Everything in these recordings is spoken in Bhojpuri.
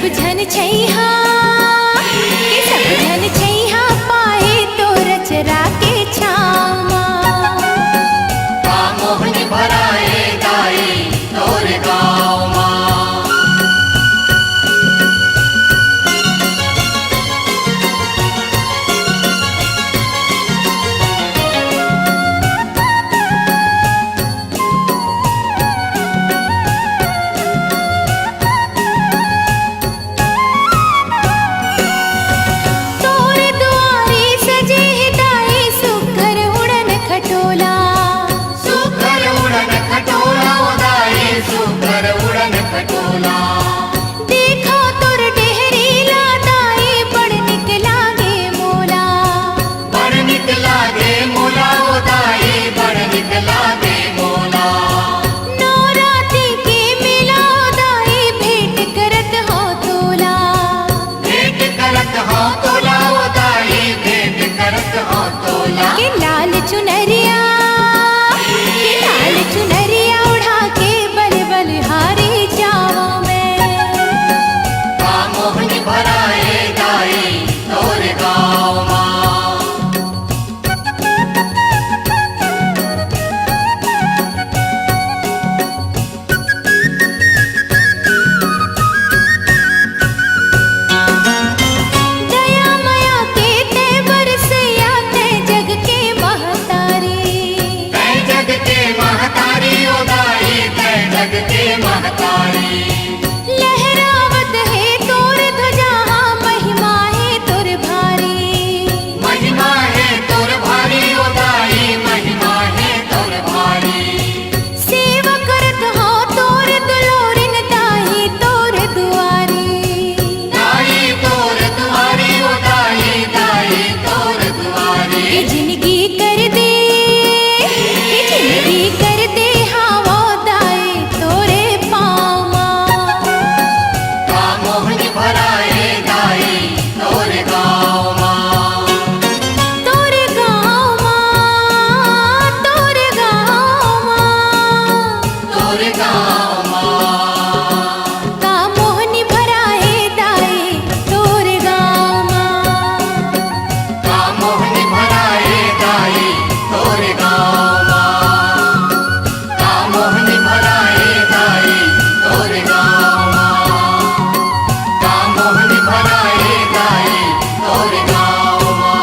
सब झन छैहा के सब झन छैहा पाए तो रचरा के छामा मोहनी भराए गाई तोर गाँव माँ। लहरावत है तोर ध्वजा महिमा है तोर भारी महिमा है तोर भारी उदाई महिमा है तोर भारी। सेवा करत हो तोर दुलोरिन दाई तोर दुआरी दाई तोर दुआरी उदाई दाई तोर दुआरी। ये जिंदगी कर दे ये जिंदगी कर दे हावो दाई तोरे पामा मोहनी भराए गाई तोर गाँव माँ। तोर गाँव माँ तोर गाँव माँ तोर गाँव माँ। का मोहनी भराए दाई तोर गाँव माँ का मोहनी भराए गाई तोर गाँव माँ। का मोहनी भराए गाई तोर गाँव माँ। का मोहनी भराए गाई तोर गाँव माँ।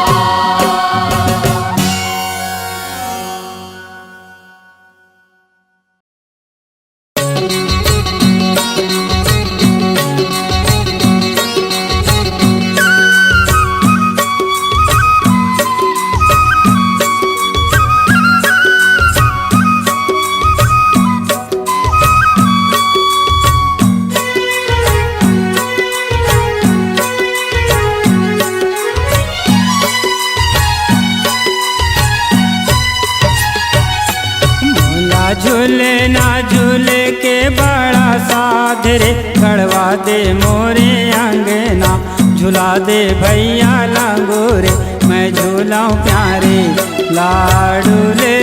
मोला झूले ना झूले के बड़ा साध रे गड़वा दे मोरे अंगना झूला दे भैया लंगोरे मैं झूलाऊं प्यारे लाडू ले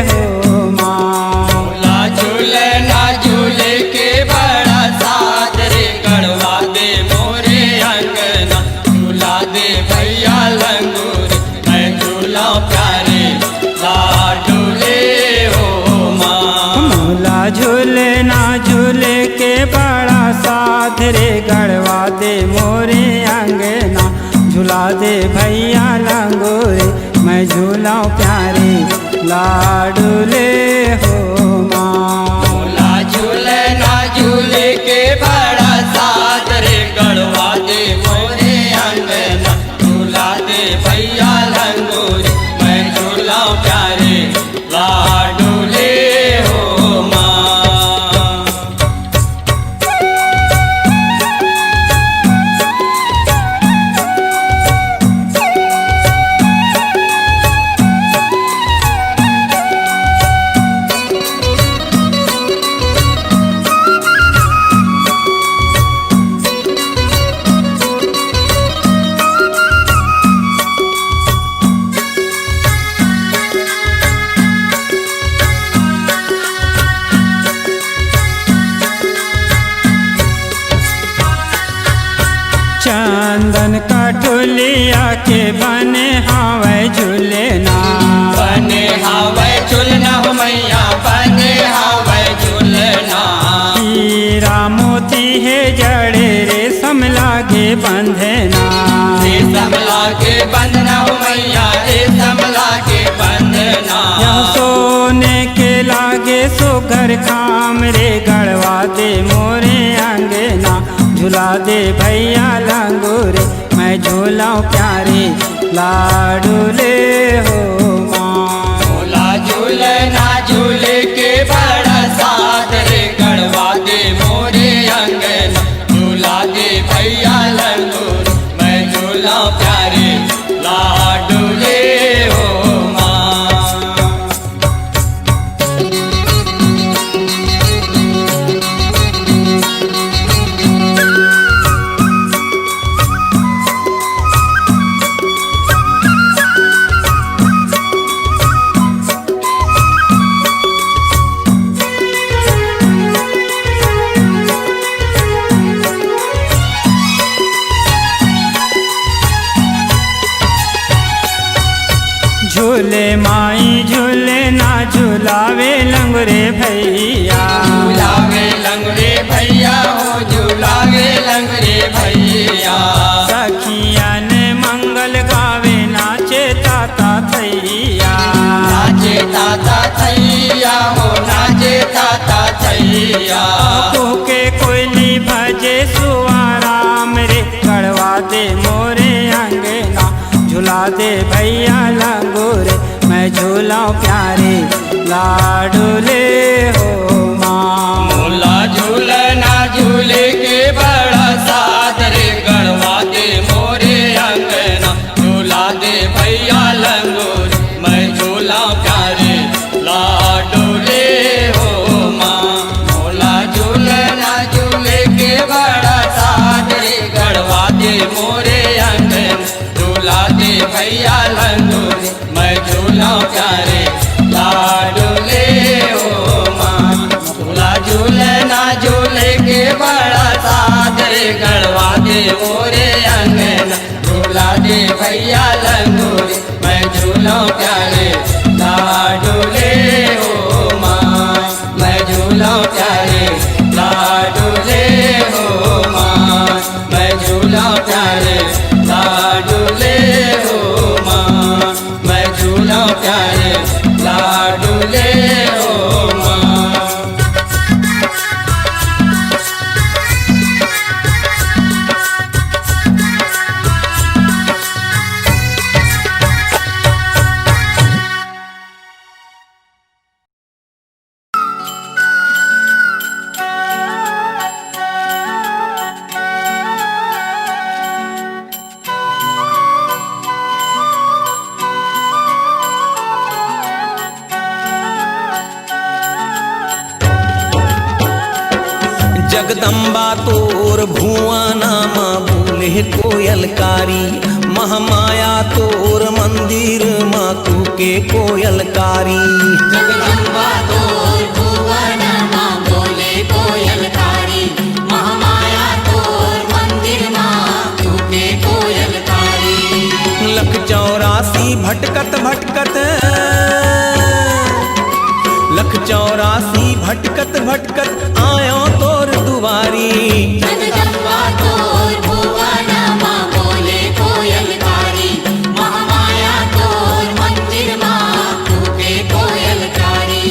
हो माँ। झूला झूले ना झूले के बड़ा साथ रे गड़वा दे मोरे अंगना झूला दे भैया लंगूर मैं झूला प्यारे लाडू ले हो माँ। मोला झूले ना झूले के बड़ा साध रे गड़वा दे मोरे अंगना झूला दे भैया लंगोरे मैं झूलाऊं प्यारे लाडू ले हो माँ। झूला झूले ना झूले के बड़ा साथ रे गड़वा दे मोरे अंगना झूला दे भैया लंगूर मैं झूला प्यारे लाडू ले हो माँ। चंदन का ठुलिया के बने हावे झूलेना बने हावे झूलना हो मैया बने हावे झूलना हीरा मोती है जड़े रेशम लागे बंधना रेशम लागे बंधना हो मैया रेशम लागे बंधना यह सोने के लागे सोगर खाम रे गड़वा दे मोरे अंगना झूला दे भैया लंगूरे मैं झूलाऊं प्यारे लाडूले हो माँ झूला झूलना झूले के बड़ा साथ रे गड़वा दे मोरे अंगना झूला दे भैया लंगूर मैं झूला प्यारे लाडूले हो माँ झूले माई झूले ना झूलावे लंगरे भैया झूलावे लंगड़े भैया हो झूलावे लंगड़े भैया सखिया ने मंगल गावे नाचे ताता थैया नाचे ताता थैया हो नाचे ताता थैया के कोयली भजे सुआराम रे गड़वा दे मोरे अंगना झूला दे भैया लंगूरे मैं झूलाऊं प्यारे लाडूले हो माँ झूला झूलना झूले के बड़ा साथ रे गड़वा दे मोरे अंगना झूला दे भैया लंगूर मैं झूला प्यारे लाडूले हो माँ झूला झूलना झूले के बड़ा साथ रे गड़वा दे मोरे अंगना झूला दे भैया लंगूर मैं झूला प्यारे लाडूले हो माँ झूला झूलना झूले के बड़ा साथ रे गड़वा दे मोरे अंगना झूला दे भैया लंगूर मैं झूला प्यारे लाडूले हो माँ मैं झूला प्यारे लाडूले हो माँ मैं झूला प्यारे लाडूले हो माँ मैं झूला प्यारे लाडूले हो माँ जगदम्बा तोर भुआना माँ बोले कोयलकारी महामाया तोर मंदिर माँ तू के कोयलकारी जगदम्बा तोर भुवन माँ बोले कोयलकारी महामाया तोर मंदिर माँ तू के कोयलकारी 184 भटकत भटकत 184 भटकत भटकत आयो तोर दुआरी जगदम्बा तोर भुवन माँ बोले कोयलकारी महामाया तोर मंदिर माँ तू के कोयलकारी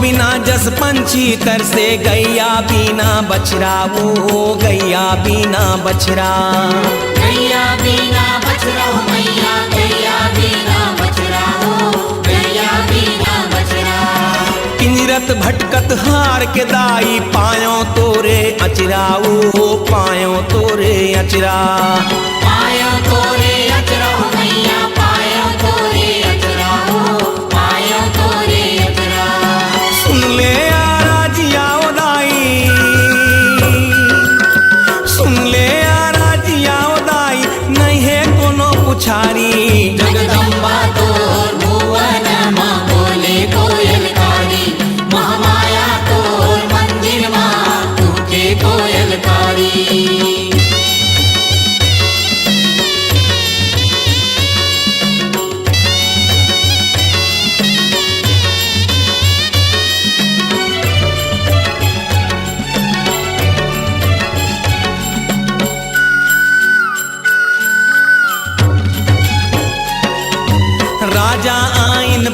बिना जस पंछी तरसे गैया बिना बछड़ा वो गैया बिना बछड़ा गैया बिना बछड़ा हो मैया गैया बिना बछड़ा हो गैया बिना बछड़ा किंजरत भटकत हार के दाई पायो तोरे अचरा वो पायो तोरे अचरा पायो तोरे अचरा हो मैया पायो तोरे अचरा हो पायो तोरे अचरा सुन ले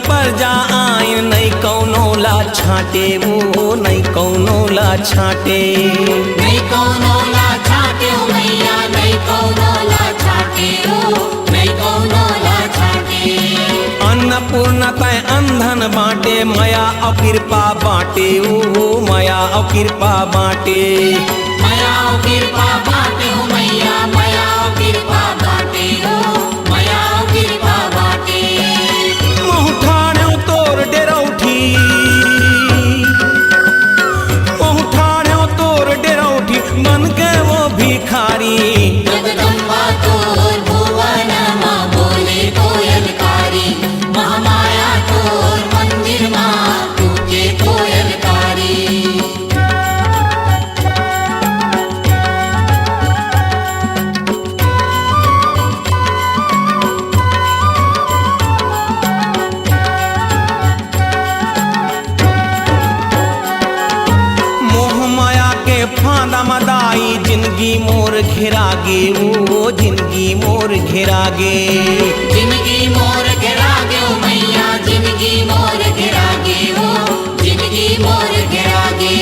पर जा आइन नहीं कौनो ला छाटे वो नहीं कौनो ला छाटे नहीं कौनो ला छाटे हो मैया नहीं कौनो ला छाटे हो नहीं कौनो ला छाटे अन्नपूर्णा तय अंधन बाटे माया और कृपा बाटे ओ माया और कृपा बाटे माया और कृपा बाटे हो मैया माया और कृपा बाटे हो माया और कृपा बाटे मुँह ठाणे तोर डेरौठी मुँह ठाणे तोर डेरौठी बन के वो भिखारी जगदम्बा तोर भुवन माँ बोले कोयलकारी महामाया तोर मंदिर माँ टूटे कोयलकारी मोह माया के फांदा मदाई जिंदगी मोर घेरागे वो जिंदगी मोर घेरागे जिंदगी मोर घेरागे हो मैया जिंदगी मोर घेरागे हो जिंदगी मोर घेरागे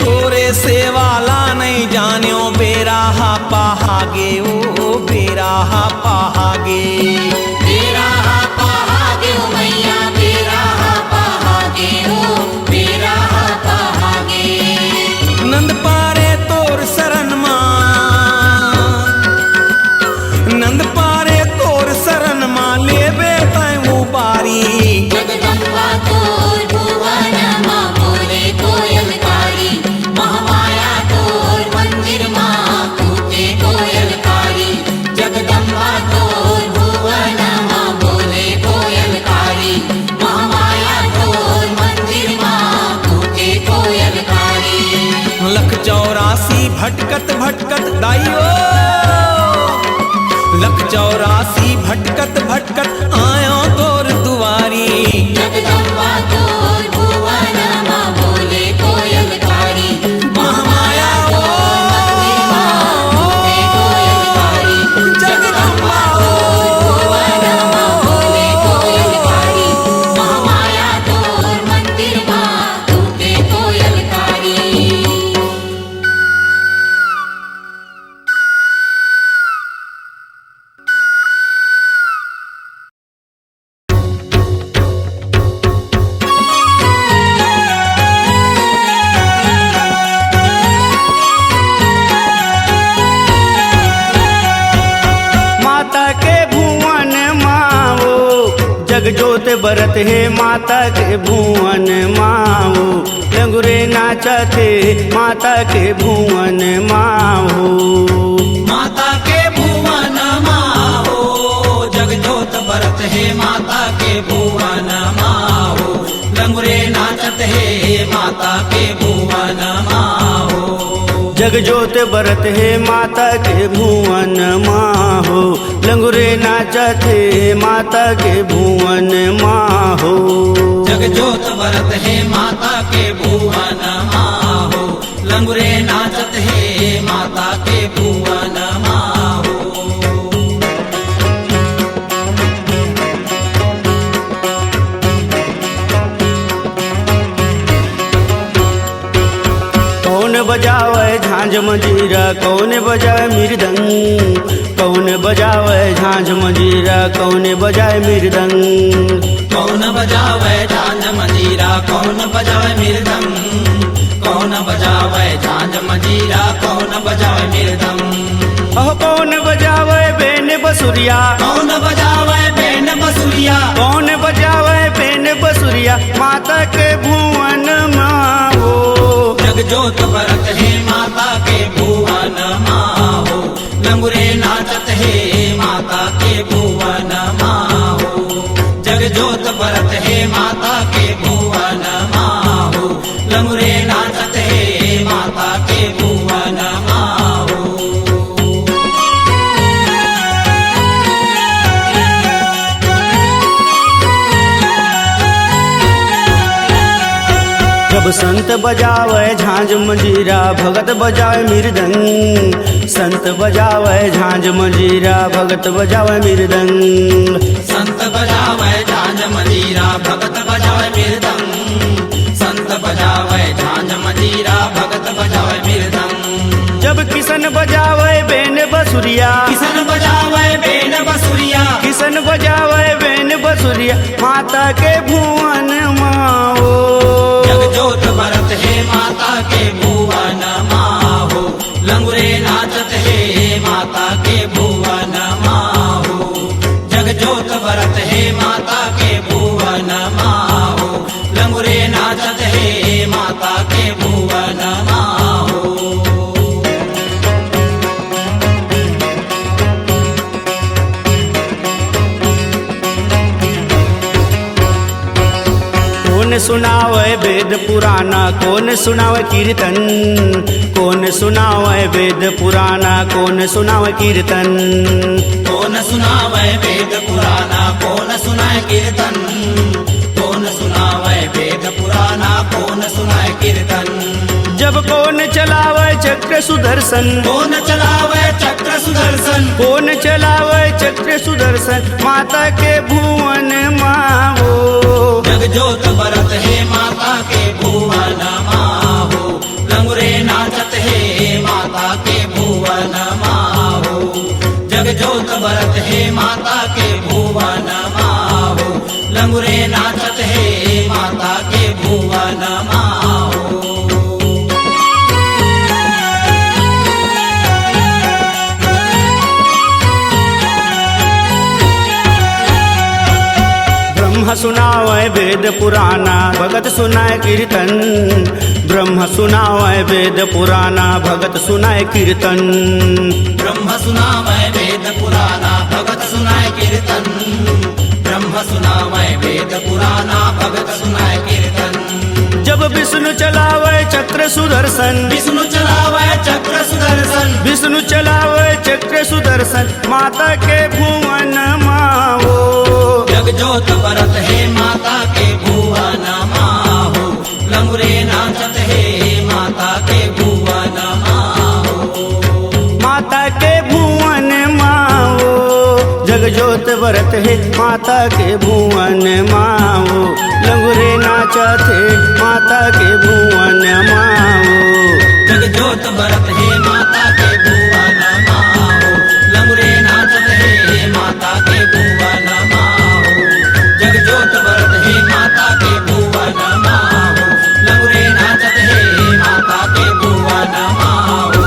तोरे सेवाला नहीं जान्यो बेराहा पहागे ओ बेराहा पहागे बेराहा पहागे हो मैया बेराहा पहागे हो बेराहा पहागे नंद पारे तोर शरण माँ नंद पारे तोर शरण माँ लेबे तय उबारी जगदम्बा तोर भुवन माँ बोले कोयलकारी महामाया तोर मंदिर माँ टूटे कोयलकारी जगदम्बा तोर भुवन माँ बोले कोयलकारी महामाया तोर मंदिर माँ टूटे कोयलकारी लख 84 भटकत भटकत दाइयो लख 84 भटकत भटकत आयो तोर दुआरी जगदम्बा तोर भुवन माँ बोले कोयलकारी महामाया तोर मंदिर माँ टूटे कोयलकारी जगदम्बा तोर भुवन माँ बोले कोयलकारी महामाया तोर मंदिर माँ टूटे कोयलकारी माता के भुवन माओ जगजोत बरत है माता के भुवन माओ लंगुरे नाचत है माता के भुवन माओ माता के भुवन माहो जगजोत बरत है माता के भुवन माहो लंगुरे नाचत है माता के भुवन माहो जगजोत बरत है माता के भुवन माहो लंगुरे नाचत है माता के भुवन माहो जगजोत बरत है माता के भुवन माहो लंगुरे नाचत है माता के भुवन माहो कौन बजावे झांझ मंजीरा कौन बजाए मृदंग कौन बजावे झांझ मंजीरा कौन बजाए मृदंग कौन बजावे झांझ मंजीरा कौन बजावे मृदंग कौन बजावे झांझ मंजीरा कौन बजावे मृदंग ओह कौन बजावे बेन बसुरिया कौन बजावे बेन बसुरिया कौन बजावे बेन बसुरिया माता के भुवन माओ जगजोत बरत है माता के भुवन माहो लंगुरे नाचत है माता के भुवन माहो जगजोत बरत है माता के भुवन माहो लंगुरे नाचत है माता के भुवन माहो जब संत बजावे झांझ मंजीरा भगत बजावे मृदंग संत बजावे झांझ मंजीरा भगत बजावे मृदंग संत बजावे झांझ मंजीरा भगत बजावे मृदंग संत बजावे झांझ मंजीरा भगत बजावे मृदंग जब किशन बजावे बेन बसुरिया किशन बजावे बेन बसुरिया किशन बजावे बेन बसुरिया माता के भुवन माओ जग जोत भरत है माता के भुवन माहो लंगुरे नाचत है माता के भुवन माहो जग जोत भरत है माता के भुवन माहो लंगुरे नाचत है माता के भुवन माहो कौन सुनावे वेद पुराना कौन सुनावे कीर्तन कौन सुनावे वेद पुराना कौन सुनावे कीर्तन कौन सुनावे वेद पुराना कौन सुनाए कीर्तन कौन सुनावे वेद पुराना कौन सुनाए कीर्तन जब कौन चलावे चक्र सुदर्शन कौन चलावे चक्र सुदर्शन कौन चलावे चक्र सुदर्शन माता के भुवन माओ जग जोत भरत है माता के भुवन माहो लंगुरे नाचत है माता के भुवन माहो जग जोत भरत है माता के भुवन माहो लंगुरे नाचत है माता के भुवन माहो ब्रह्म सुनावे वेद पुराना भगत सुनाए कीर्तन ब्रह्म सुनावे वेद पुराना भगत सुनाए कीर्तन ब्रह्म सुनावे वेद पुराना भगत सुनाए कीर्तन ब्रह्म सुनावे वेद पुराना भगत सुनाए कीर्तन जब विष्णु चलावे चक्र सुदर्शन विष्णु चलावे चक्र सुदर्शन विष्णु चलावे चक्र सुदर्शन माता के भुवन माओ जग जोत भरत है माता के भुवन माहो लंगुरे नाचत है माता के भुवन माहो माता के भुवन माओ जग जोत भरत है माता के भुवन माओ लंगुरे नाचत है माता के भुवन माओ जग जोत भरत है माता के भुवन माहो लंगुरे नाचत है माता के भुवन माहो जग जोत भरत है माता के भुवन माहो लंगुरे नाचत है माता के भुवन माहो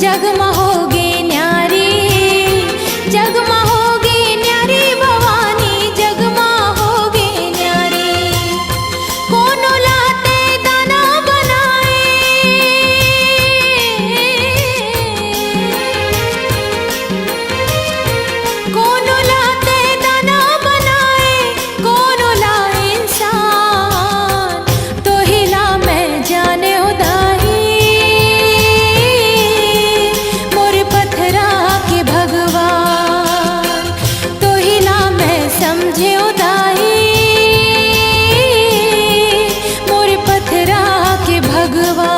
जगमहोगे न्यारी जगमहोगे न्यारी भवानी जगमहोगे न्यारी कोनो लाते दाना बनाए कोनो लाते दाना बनाए कोनो ला इंसान तो हिला मैं जाने उदाही मोर पत्थरा के भगवान तो हिला मैं समझे उदाही मोर पत्थरा के भगवान।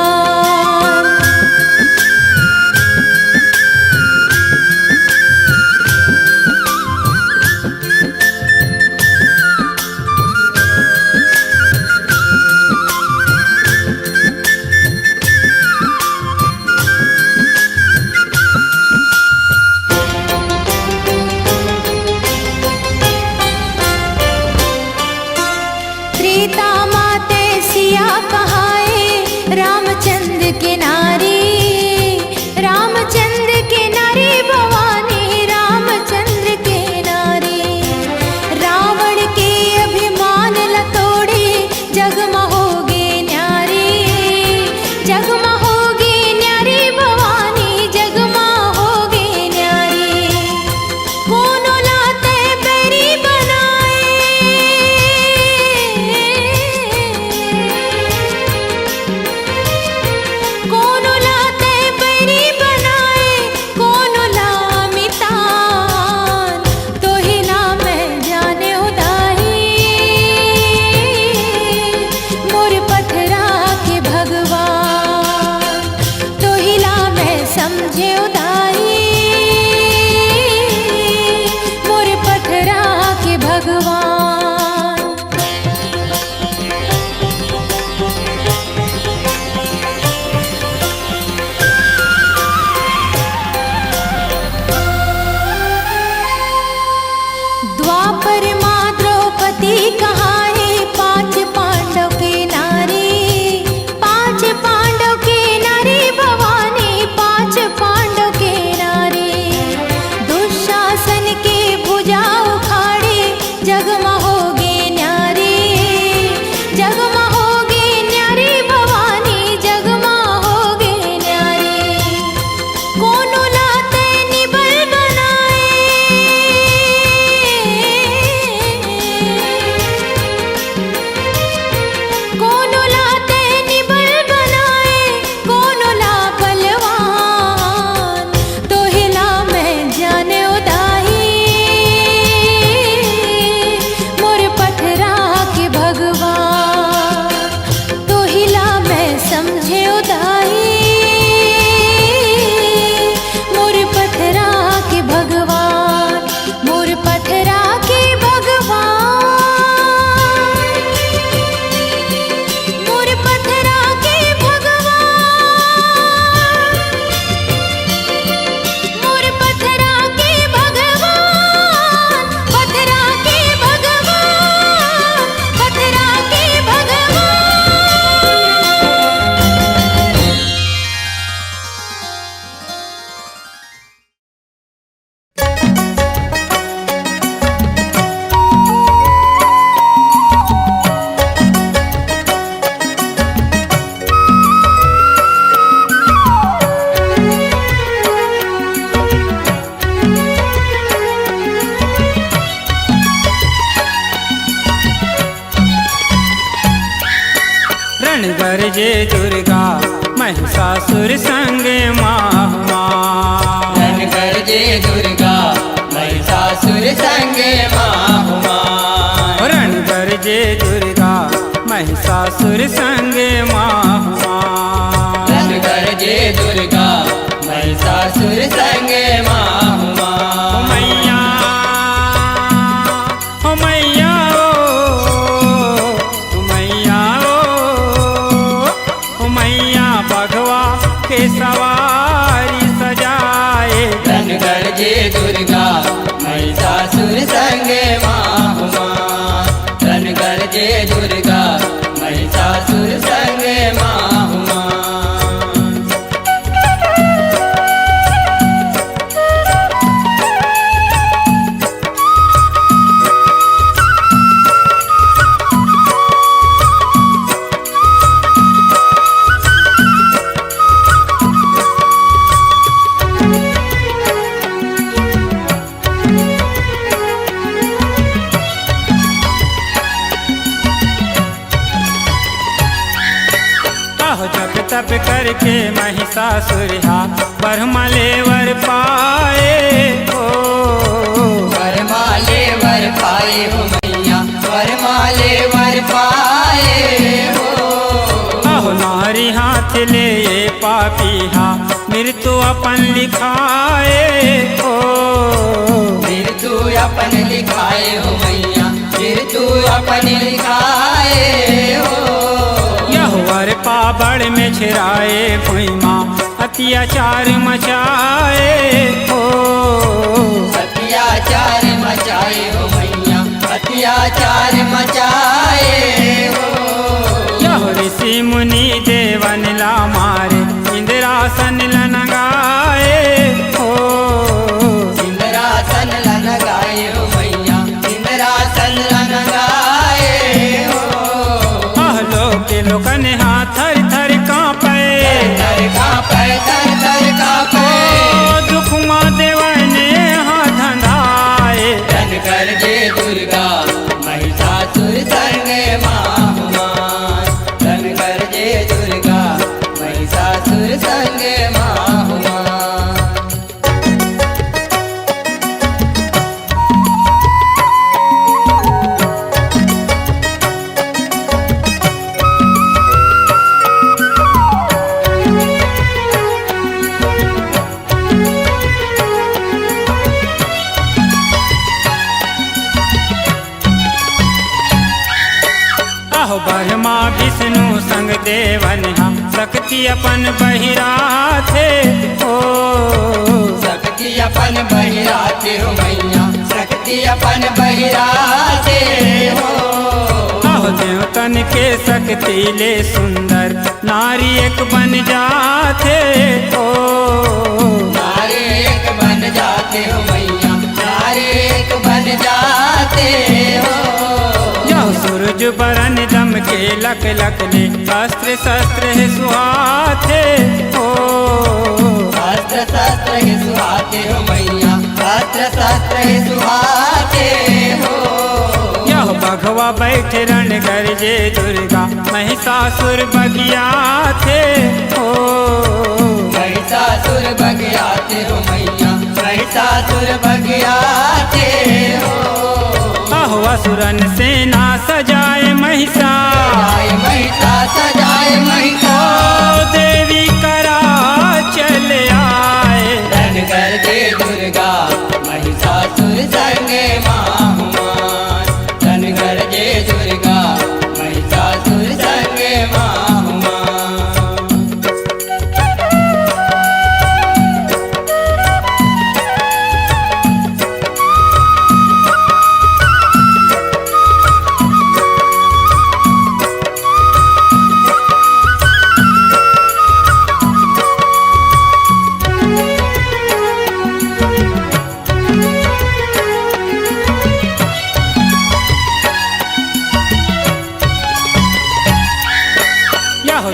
त्रेता माते सिया कहाए रामचंद्र के नारी रामचंद्र के नारी भवानी रामचंद्र के नारी रावण के अभिमान लतोड़ी जगमहोगे न्यारी जगमहोगे न्यारी भवानी जगमहोगे न्यारी कोनो लाते बैरी बनाए कोनो लाते बैरी बनाए कोनो ला मितान तो हिला मैं जाने उदाही मोर पत्थरा के भगवान तो हिला मैं समझे उदाही मोर पत्थरा के भगवान। द्वापर माँ द्रौपदी कहाए 5 पांडव के नारी 5 पांडव के नारी भवानी 5 पांडव के नारी दुशासन के भुजा उखाड़े जगमहोगे न्यारी जगमहोगे न्यारी भवानी जगमहोगे न्यारी कोनो लाते निबल बनाए कोनो लाते निबल बनाए कोनो ला बलवान तो हिला मैं जाने उदाही मोर पत्थरा के भगवान तो हिला मैं समझे उदाही मोर पत्थरा के भगवान मोर पत्थरा के भगवान मोर पत्थरा के भगवान मोर पत्थरा के भगवान पत्थरा के भगवान पत्थरा के भगवान। रण गरजे दुर्गा महिषासुर संग माहुमा रण गरजे दुर्गा महिषासुर संग माहुमा रण गरजे दुर्गा महिषासुर संग माहुमा रण गरजे दुर्गा महिषासुर संग माहुमा मैया ओ मैया ओ मैया ओ मैया भगवा के सवारी सजाए रण गरजे दुर्गा महिषासुर संग माहुमा रण गरजे दुर्गा महिषासुर संग माहुमा तप करके महिषासुर ब्रह्मा लेवर पाए हो। वरमाले वर पाए हो मैया, वरमाले वर पाए हो। अहो नारी हाथ ले पापी मृत्यु अपन लिखाए हो। मृत्यु अपन लिखाए हो मैया, मृत्यु अपन लिखाए हो। यह वर पाबड़ में छिराए भुइमा अत्याचार मचाए हो। अत्याचार मचाए हो मैया, अत्याचार मचाए हो। यह ऋषि मुनि देवन ला मारे इंद्रासन लनगाए हो। इंद्रासन लनगाए हो मैया, इंद्रासन लनगाए हो। लोके लोकन थर थर कांपे, थर कांपे, थर थर कांपे। दुख माँ देवने धंधाए। धन कर जे दुर्गा महिषासुर संगे माहुमान। धन कर जे दुर्गा महिषासुर संगे माहुमान। अहो ब्रह्मा विष्णु संग देवन शक्ति अपन बहिरा थे हो। शक्ति अपन बहिराते हो मैया, शक्ति अपन बहिराते हो। अहो देवतन के शक्ति ले सुंदर नारी एक बन जाते हो। नारी एक बन जाते हो मैया, नारी एक बन जाते हो। सूरज बरन दम के लक लक ले अस्त्र शस्त्र है सुहाते हो। अस्त्र शस्त्र है सुहाते हो मैया, अस्त्र शस्त्र है सुहाते हो। यह भगवा बैठ रण गरजे दुर्गा महिषासुर बगिया थे हो। महिषासुर बगियाते हो मैया, महिषासुर बगियाते हो। अहो असुरन सेना सजाए महिषा, सजाए महिषा, सजाए महिषा। देवी करा चले आए। धन कर दे दुर्गा महिषासुर संगे माहुमान। धन कर दे दुर्गा महिषासुर संगे माहुमान।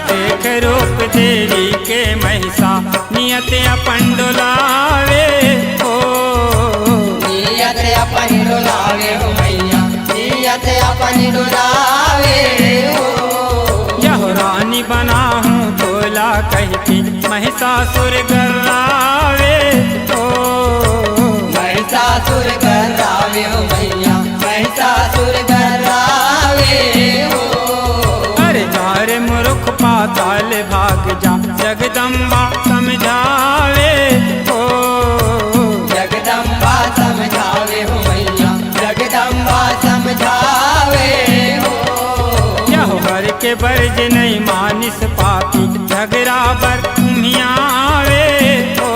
देख रूप देवी के महिषा नियत अपन डोलावे हो। नियत अपन डोलावे हो मैया, नियत अपन डोलावे हो। यह रानी बना हूँ तोला कहती महिषासुर गर्रावे हो। महिषासुर गर्रावे हो मैया, महिषासुर गर्रावे हो। अरे जारे मूर्ख पाताल भाग जा जगदम्बा समझावे हो। जगदम्बा समझावे हो मैया, जगदम्बा समझावे हो। यह वर के बर्ज नहीं मानिस पापी झगड़ा बर तुम्हियावे हो।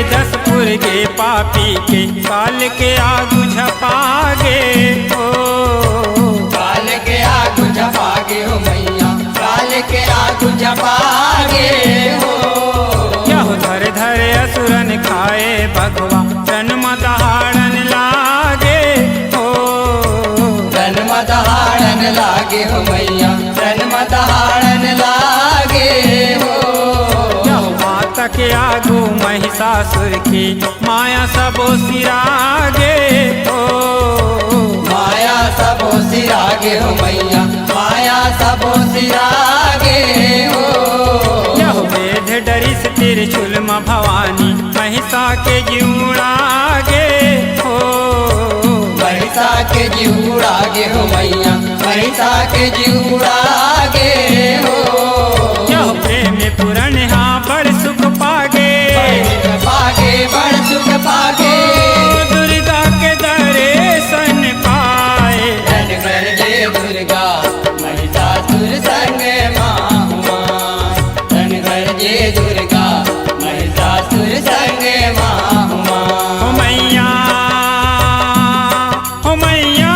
जसपुर के पापी के काल के आगू झपागे हो। काल के आगू झपागे हो मैया, काल के आगू झपागे हो। यह धर धर असुरन खाए भगवा जन्म दहाड़न लागे हो। जन्म दहाड़न लागे हो मैया, जन्म दहाड़न लागे हो। माता के आगू महिषासुर की माया सबो सिरागे हो। माया सबो सिरागे हो मैया, माया सबो सिरागे हो। यह वेद डरिस त्रिशूल म भवानी महिषा के जीवड़ागे हो। महिषा के जीवड़ागे हो मैया, महिषा के जीवड़ागे हो। यह प्रेम पुराण हाँ बड़ सुख पागे, पागे बड़ सुख पागे। दुर्गा के दर्शन पाए। धन कर जय दुर्गा महिषासुर संग माहुआ। धन कर जय दुर्गा महिषासुर संग माहुआ। हो मैया, हो मैया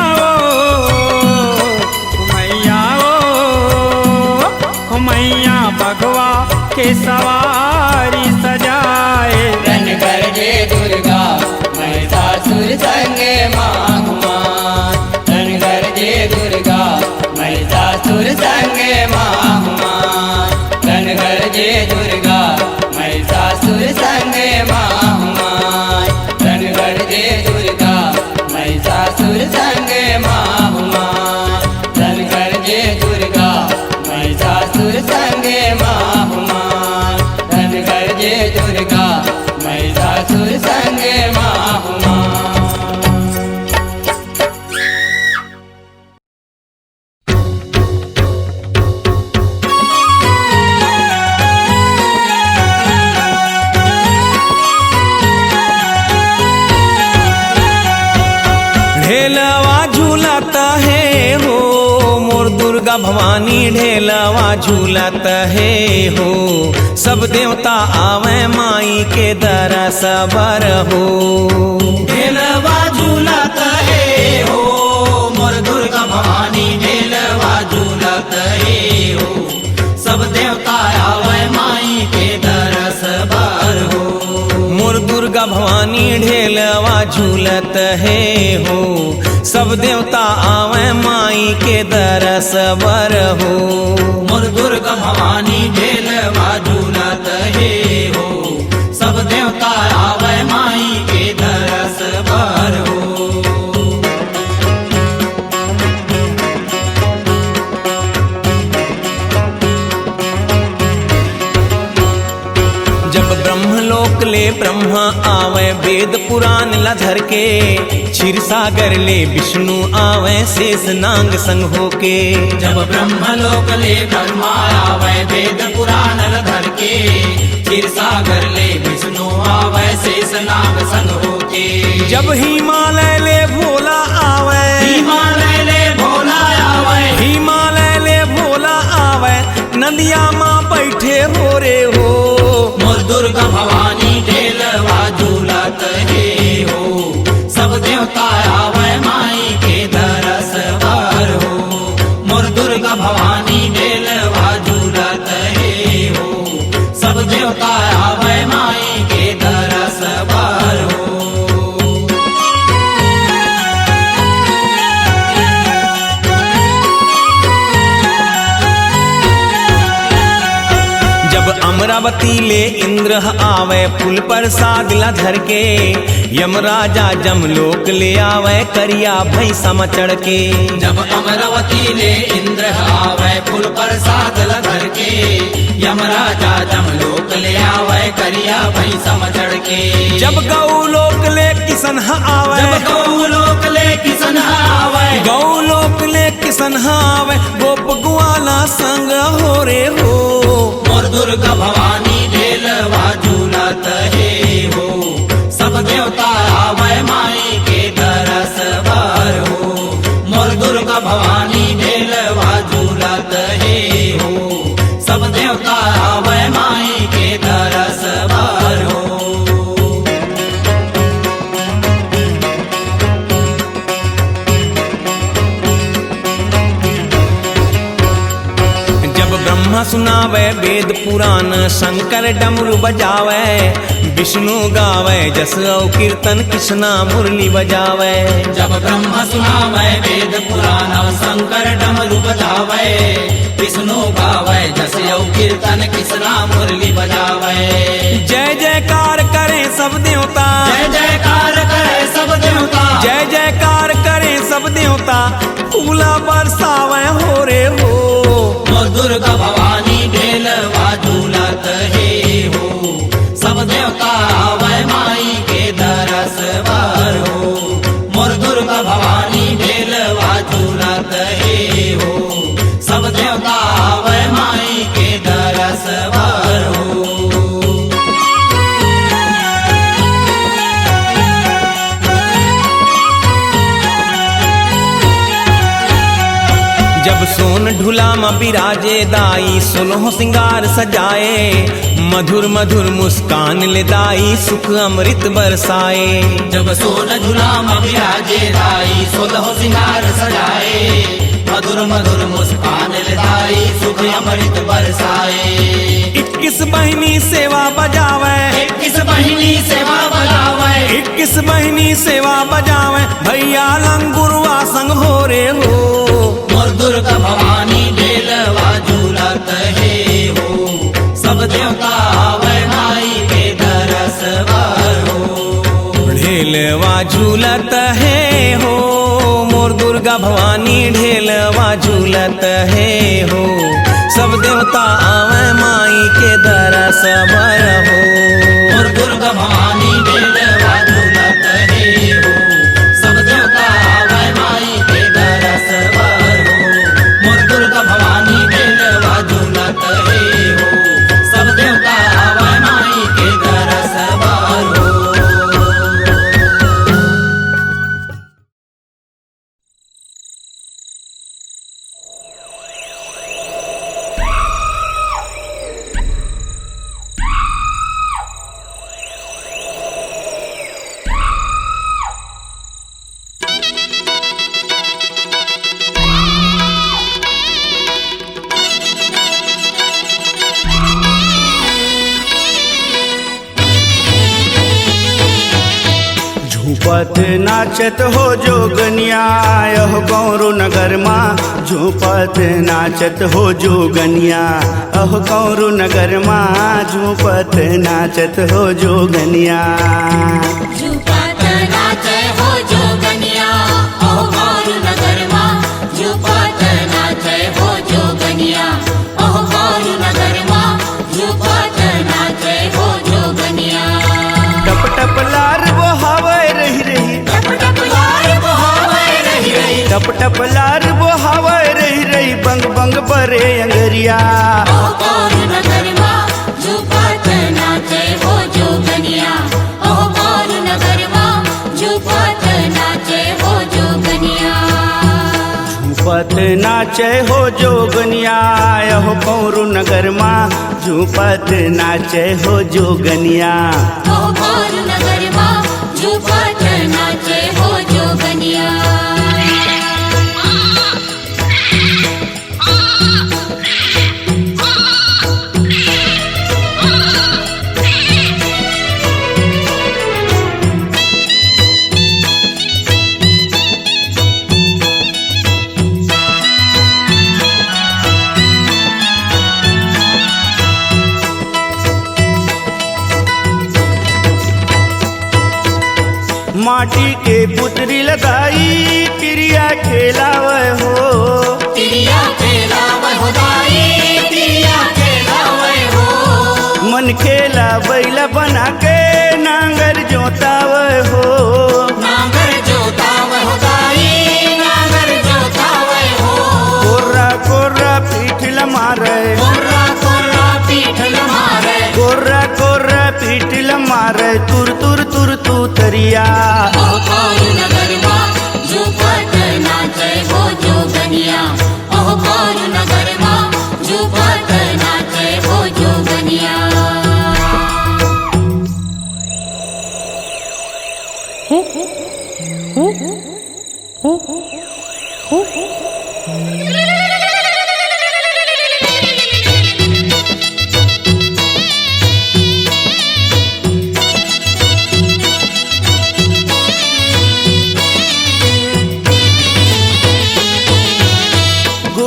हो मैया भगवा के सवारी सजाए। धन कर जय दुर्गा महिषासुर संग माहुआ। धन कर जय दुर्गा महिषासुर संग माहुआ। धन कर जय दुर्गा महिषासुर संग माहुआ। धन कर जय दुर्गा महिषासुर संग माहुआ। धन कर जय दुर्गा महिषासुर संग माहुआ। धन कर जय दुर्गा महिषासुर संग माहुआ। ढेलवा झूलता है हो मोर दुर्गा भवानी, ढेलवा झूलता है हो। सब देवता आवे माई के दरस बर हो। ढेलवा झूलता है हो मोर दुर्गा भवानी, ढेलवा झूलता है हो। सब देवता आवे माई के दरस बार हो। मोर दुर्गा भवानी ढेलवा झूलत है हो। सब देवता आवे माई के दरस बर हो। मोर दुर्गा भवानी ढेलवा झूलत है हो। सब देवता आवे माई के दरस बार हो। जब ब्रह्मलोक ले ब्रह्मा आवे वेद पुराण ला धर के, क्षीर सागर ले विष्णु आवे शेष नांग संग होके। जब ब्रह्मलोक ले ब्रह्मा आवे वेद पुराण धर के, क्षीर सागर ले विष्णु आवे शेष नाग संग होके। जब हिमालय ले भोला आवे, हिमालय ले भोला आवे, हिमालय ले भोला आवे, नदिया माँ बैठे हो रे हो। मोर दुर्गा भवानी ढेलवा झूलत है हो। सब देवता आवे माई के दरस बार हो। मोर दुर्गा भवानी ढेलवा झूलत है हो। सब देवता आवे माई के दरस बार हो। अमरावती ले इंद्र आवे फूल प्रसाद ला धर के, यमराजा जमलोक ले आवे करिया भैंसा चढ़ के। जब अमरावती ले इंद्र आवे फूल प्रसाद ला धर के, यमराजा जमलोक ले आवे करिया भैंसा चढ़ के। जब गौलोक ले किसन आवे, जब गौलोक ले किसन आवे, गौलोक ले किसन आवे, गोप ग्वाला संग हो रे हो। मोर दुर्गा भवानी ढेलवा झूलत है हो। सब देवता आवे माई के दरस बार हो। मोर दुर्गा भवानी ढेलवा झूलत है हो। सब देवता आवे माई के दरस बार हो। जब ब्रह्मा सुनावे वेद पुराण, शंकर डमरू बजावे, विष्णु गावे जस औ कीर्तन, कृष्णा मुरली बजावे। जब ब्रह्मा सुनावे वेद पुराण, शंकर डमरू बजावे, विष्णु गावे जस औ कीर्तन, कृष्णा मुरली बजावे। जय जयकार करे सब देवता, जय जयकार करे सब देवता, जय जयकार करे सब देवता, फूला बरसावे हो रे हो। मोर दुर्गा भवानी ढेलवा झूलत हे हो, सब देवता आवे माई के दरस बर हो। मोर दुर्गा भवानी ढेलवा झूलत हे हो, सब देवता आवे माई के दरस बर हो। जब सोन ढुला में बिराजे दाई, सोलह सिंगार सजाए, मधुर मधुर मुस्कान ले दाई, सुख अमृत बरसाए। जब सोन झूला में बिराजे दाई, सोलह सिंगार सजाए, मधुर मधुर मुस्कान ले दाई, सुख अमृत बरसाए। 21 बहिनी सेवा बजावे, 21 बहिनी सेवा बजावे, 21 बहिनी सेवा बजावे, भैया लंगुरवा संग हो रे हो। मोर दुर्गा भवानी ढेलवा झूलत हे हो, सब देवता आवे माई के दरस बर हो। ढेलवा झूलत है हो, मोर दुर्गा भवानी ढेलवा झूलत है हो, सब देवता आवे माई के दरस बर हो। मोर दुर्गा भवानी ढेलवा झूलत हे हो, सब देवता आवे माई के दरस बर हो। मोर दुर्गा भवानी ढेलवा झूलत हे हो, सब देवता आवे माई के दरस बर हो। झूपत नाचत हो जोगनिया यह गौरू नगर माँ, झूपत नाचत हो जोगनिया अह गौरू नगर माँ, झूपत नाचत हो जोगनिया। झूपत नाचे हो जोगनिया, ओ गौर नगर माँ, झूपत नाचे हो जोगनिया, ओ गौर नगर माँ, झूपत नाचे हो जोगनिया। टप टप लार बहावे रही रही, टप टप लार बहावे रही रही, टप टप लार बहावे रही रही, बंग बंग बरे अंगरिया। ओ गौर नगर माँ, झूपत नाचे हो जोगनिया, ओ गौर नगर माँ, झूपत नाचे हो जोगनिया। झूपत नाचे हो जोगनिया यह गौरू नगर माँ, झूपत नाचे हो जोगनिया। ओ गौर नगर माँ, झूपत नाचे हो जोगनिया। माटी के पुतरी लगाई क्रिया खेलावे हो, तिरिया खेलावे हो दाई, तिरिया खेलावे हो। मन खेला बैला बना के नांगर जोतावे हो। नांगर जोतावे हो दाई, नांगर जोतावे हो। कोर्रा कोर्रा पीठ मारे, कोर्रा कोर्रा पीठ मारे, कोर्रा कोर्रा पीठ मारे, तुर तुर तुर तू तरिया। ओ गौर नगर माँ, झूपत नाचे हो जोगनिया, ओ गौर नगर माँ, झूपत नाचे हो जोगनिया।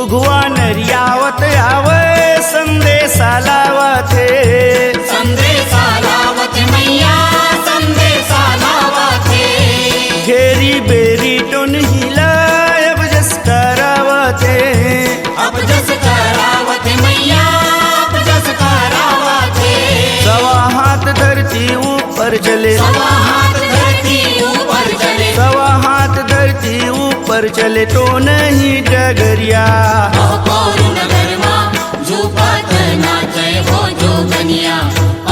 घुघुआ नरियावत आवे संदेशा लावते संदेशा लावत मैया संदेशा लावते घेरी बेरी टोन हिला अब जस करावते अब जस करावत मैया अब जस करावते सवा हाथ धरती ऊपर चले सवा हाथ धरती ऊपर चले सवा हाथ धरती ऊपर चले तो नहीं डगरिया ओह कौरु नगर माँ झूपत नाचे हो जोगनिया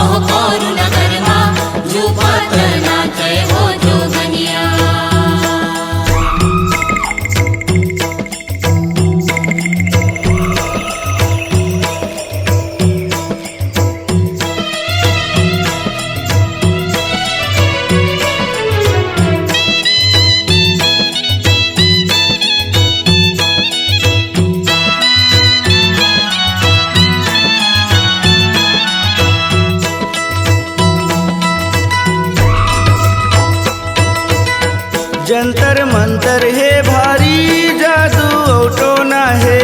ओह कौरु नगर माँ झूपत नाचे हो जोगनिया जंतर मंतर है भारी जादू ओटो न है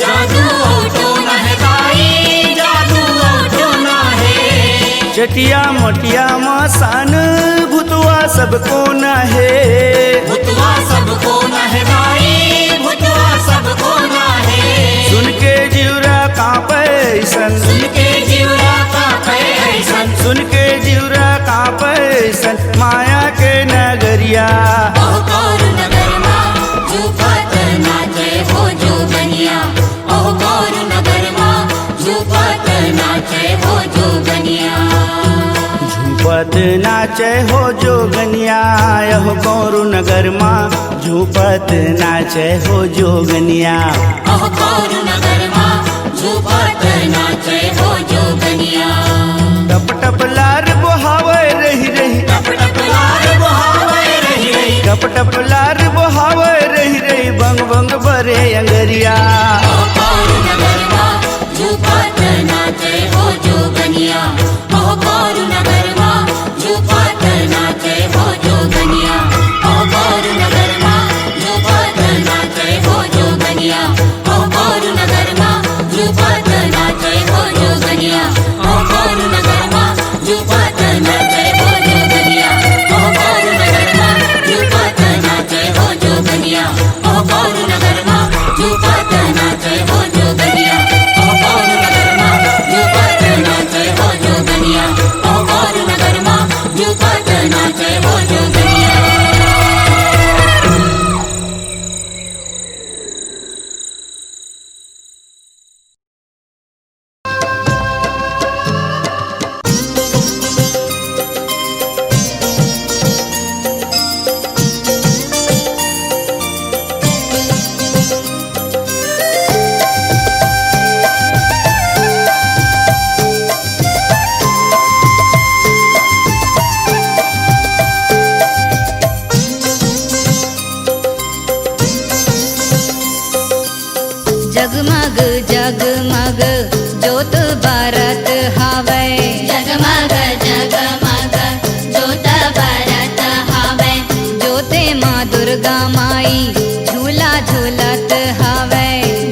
जादू ओटो न है भाई जादू ओटो न है चटिया मोटिया मसान भुतवा सबको न है भुतवा सबको न है भाई भुतवा सबको न है सुन के जीवरा कांपे सन सुन के जीवरा का पैसन सुन के जीवरा कांपे सन माया के नगरिया ओह कौरु नगर माँ झूपत नाचे हो जोगनिया ओह कौरु नगर माँ झूपत नाचे हो जोगनिया झूपत नाचे हो जोगनिया यह गौरु नगर माँ झूपत नाचे हो जोगनिया ओह कौरु नगर माँ झूपत नाचे हो जोगनिया टप टप लार बोहावे रही रही टप टप लार बहावे रही रही टप टप लार बोहावे रही रही बंग बंग बरे अंगरिया ओह कौरु नगर माँ झूपत नाचे हो जोगनिया ओह कौरु नगर माँ झूपत नाचे हो जोगनिया ओह कौरु नगर माँ झूपत नाचे हो जोगनिया ओह कौरु नगर माँ झूपत नाचे हो जोगनिया ओह कौरु नगर माँ झूपत नाचे हो जोगनिया ओह कौरु नगर माँ झूपत नाचे हो जोगनिया ओह कौरु नगर माँ झूपत नाचे हो जोगनिया ओह कौरु नगर माँ झूपत नाचे हो जोगनिया ओह कौरु नगर माँ झूपत नाचे हो जोगनिया जगमग जगमग जोत बारत हावे जगमग जगमग जोत बारत हावे जोते माँ दुर्गा माई झूला झूलत हावे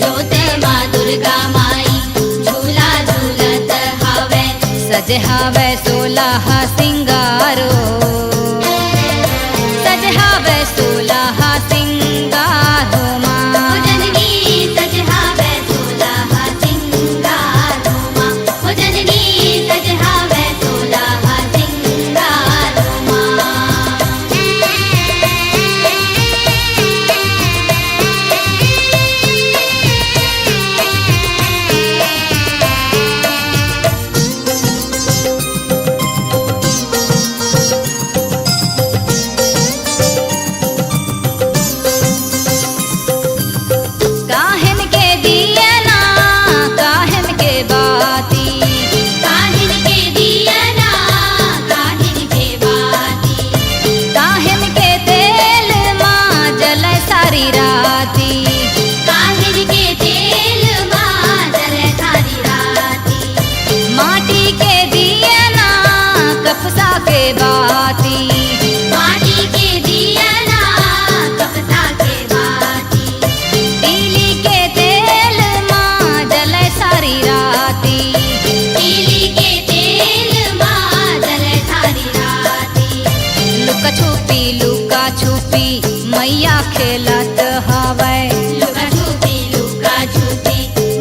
जोते माँ दुर्गा माई झूला झूलत हावे सज हावे 16 सिंगारो सज हावे 16 सिंगारो माँ जननी सज हावे 16 सिंगारो माँ जननी सज हावे 16 सिंगारो माँ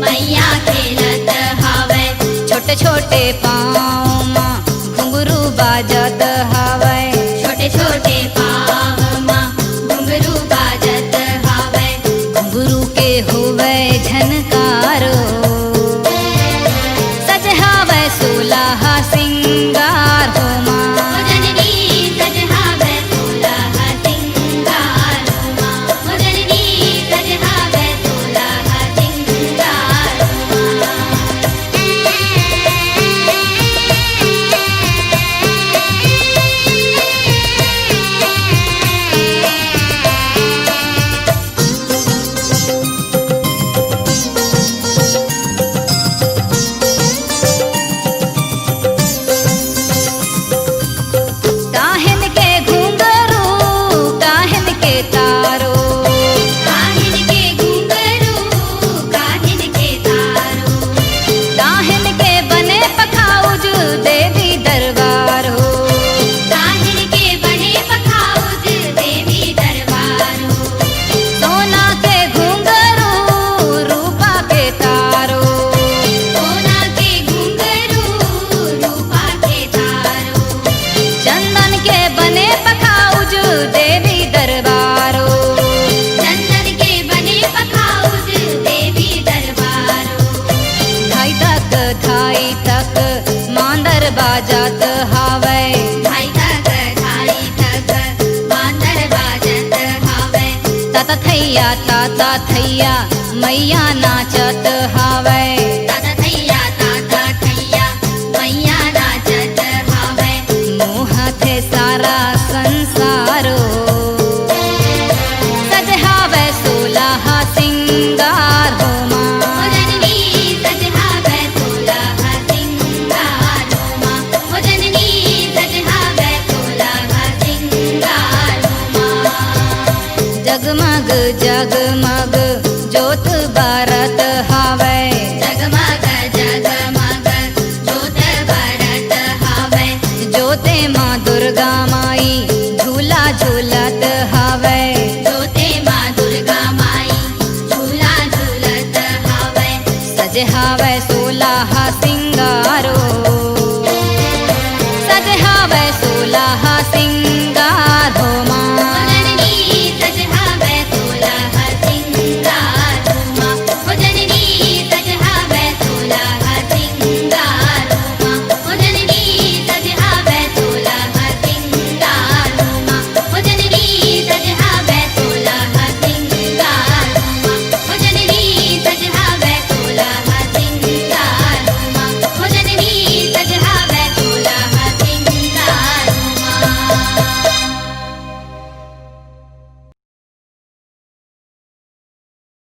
मैया खेलत हावे छोटे छोटे पाँव माँ घुंघरू बाजत हावे छोटे छोटे पाँव माँ घुंघरू बाजत हावे घुंघरू के होवे झनकारो सजहावे सोलह सिंगार हो माँ जननी सजहावे सोलह सिंगार हो माँ जननी सजहावे सोलह सिंगार हो माँ काहिन के घुंघरू काहिन के तारो काहिन के घुंघरू काहिन के तारो काहिन के बने पखाउज देवी दरबार हो काहिन के बने पखाउज देवी दरबार हो सोना के घुंघरू रूपा के तारो सोना के घुंघरू रूपा के तारो चंदन के बने पखाउज देवी दरबारो चंदन के बने पखाउज देवी दरबारो धाई तक मांदर बाजत हावे धाई तक मांदर बाजत हावे ताता थैया मैया नाचत हावे ताता थैया मैया नाचत हावे मोह थे सारा संसारो सजहावे सोलह सिंगार हो माँ जननी सजहावे सोलह सिंगार हो माँ जननी सजहावे सोलह सिंगार हो माँ जगमग जगमग जोत बारत हावे जगमग जगमग जोत बारत हावे जोते माँ दुर्गा माई झूला झूलत हावे जोते माँ दुर्गा माई झूला झूलत हावे सजहावे सोलह सिंगारो सजहावे सोलह